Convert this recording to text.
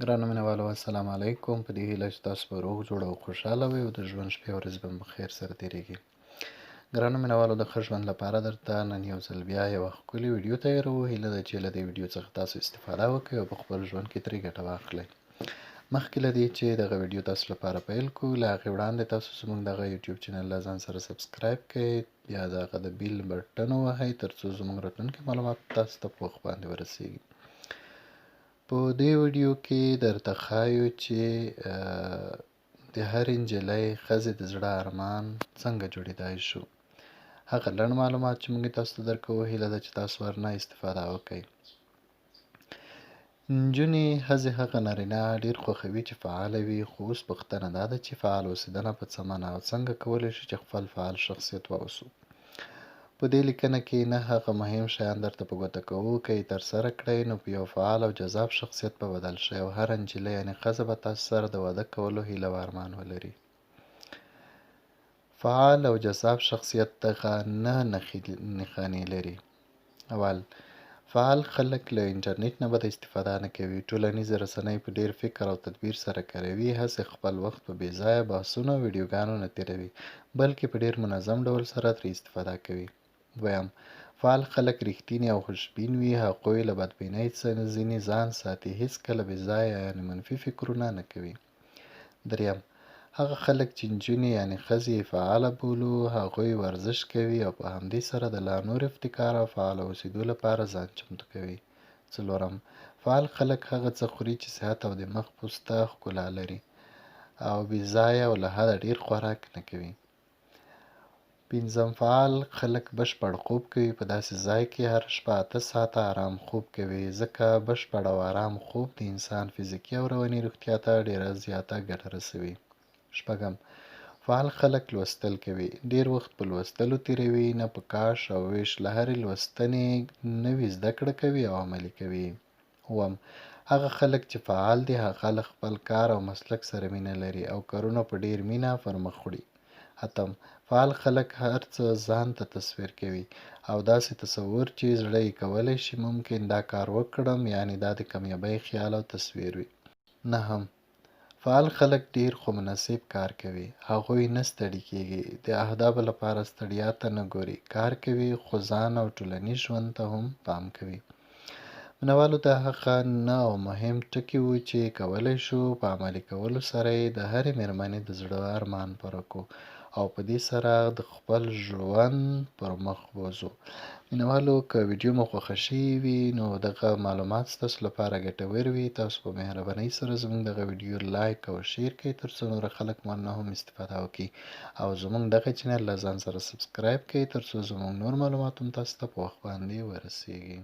ګرانو مینوالو السلام علیکم. په دې هیله چې تاسو به روغ جوړ او خوشحاله وئ او د ژوند شپې او ورځې به مو په خیر سره تېرېږي. ګرانو مینوالو د ښه ژوند لپاره درته نن یو ځل بیا یوه ښکلې ویډیو تیاروو. هیله ده چې له دې ویډیو څخه تاسو استفاده وکړئ او په خپل ژوند کې ترې ګټه واخلئ. مخکې له دې چې دغه ویډیو تاسو لپاره پیل کړو، له هغې وړاندې تاسو زموږ دغه یوټیوب چینل له ځان سره سبسکرایب کړئ، بیا د هغه د بیل بټن ووهئ تر څو زموږ راتلونکي معلومات تاسو ته په وخت باندې ورسیږي. په دې ویډیو کې درته ښایو چې د هرې نجلۍ ښځې د زړه ارمان څنګه جوړېدای شو. هغه لنډ معلومات چې موږ تاسو ته درکوو، هیله ده چې تاسو ورنه استفاده وکړئ. نجونې، ښځې، هغه نارینه ډېر خوښوي چې فعاله وي، خو اوس پوښتنه دا ده چې فعال اوسېدنه په څه معنا او څنګه کولی شو چې خپل فعال شخصیت واوسو. په دې لیکنه کې نه هغه مهم شیان درته په ګوته کوو. که یې ترسره کړئ نو په یو فعال او جذاب شخصیت به بدل شئ او هره نجلۍ یعنې ښځه به تاسو سره د واده کولو هیله و ارمان ولري. فعال او جذاب شخصیت دغه نښانې لري. اول، فعال خلک له انټرنیټ نه بده استفاده نه کوي. ټولنیزې رسنۍ په ډېر فکر او تدبیر سره کاروي. هسې خپل وخت په بې ځایه بحثونو او ویډیوګانو نه تېروي، بلکې په ډېر منظم ډول سره ترې استفاده کوي. دویم، فعال خلک رښتیني او خوشبین وي. هغوی له بدبینۍ ځینې ځان ساتي، هیڅکله بې ځایه یعنې منفي فکرونه نه کوي. دریم، هغه خلک چې نجونې یعنې ښځې یې فعاله بولو، هغوی ورزش کوي او په همدې سره د لا نور ابتکار او فعاله اوسېدو لپاره ځان چمتو کوي. څلورم، فعال خلک هغه څه خوري چې صحت او د مخ پوسته ښکلا لري او بې ځایه او له حده ډېر خوراک نه کوي. پنځم، فعال خلک بشپړ خوب کوي. په داسې ځای کې هره شپه 8 ساعته ارام خوب کوي، ځکه بشپړ او ارام خوب د انسان فزیکي او رواني روغتیا ته ډېره زیاته ګټه رسوي. شپږم، فعال خلک لوستل کوي. ډېر وخت په لوستلو تېروي، نه په کاش او ویش. له هرې لوستنې نوې زده کړه کوي او عملي کوي. اووم، هغه خلک چې فعال دي هغه له خپل کار او مسلک سره مینه لري او کارونه په ډېر مینه پر مخ وړي. اتم، فعال خلک هر څه ځان ته تصویر کوي او داسې تصور چې زړه یې کولی شي ممکن دا کار وکړم، یعنې دا د کامیابۍ خیال او تصویر وي. نهم، فعال خلک ډېر خو مناسب کار کوي. هغوی نه ستړي کېږي، د اهدافو لپاره ستړیا ته نه ګوري. کار کوي خو ځان او ټولنیز ژوند ته هم پام کوي. مینوالو، دا هغه نه او مهم ټکي وو چې کولی شو په عملي کولو سره یې د هرې مېرمنې د زړه ارمان پوره کړو او په دې سره د خپل ژوند پر مخ بوځو. مینوالو، که ویډیو مو خوښه شوې وي نو دغه معلومات ستاسو لپاره ګټور وي. تاسو په مهربانۍ سره زموږ دغه ویډیو لایک او شیر کړئ تر څو نور خلک مو نه هم استفاده وکړي، او زموږ دغه چینل له ځان سره سبسکرایب کړئ تر څو زموږ نور معلومات هم تاسو ته په وخت باندې ورسیږي.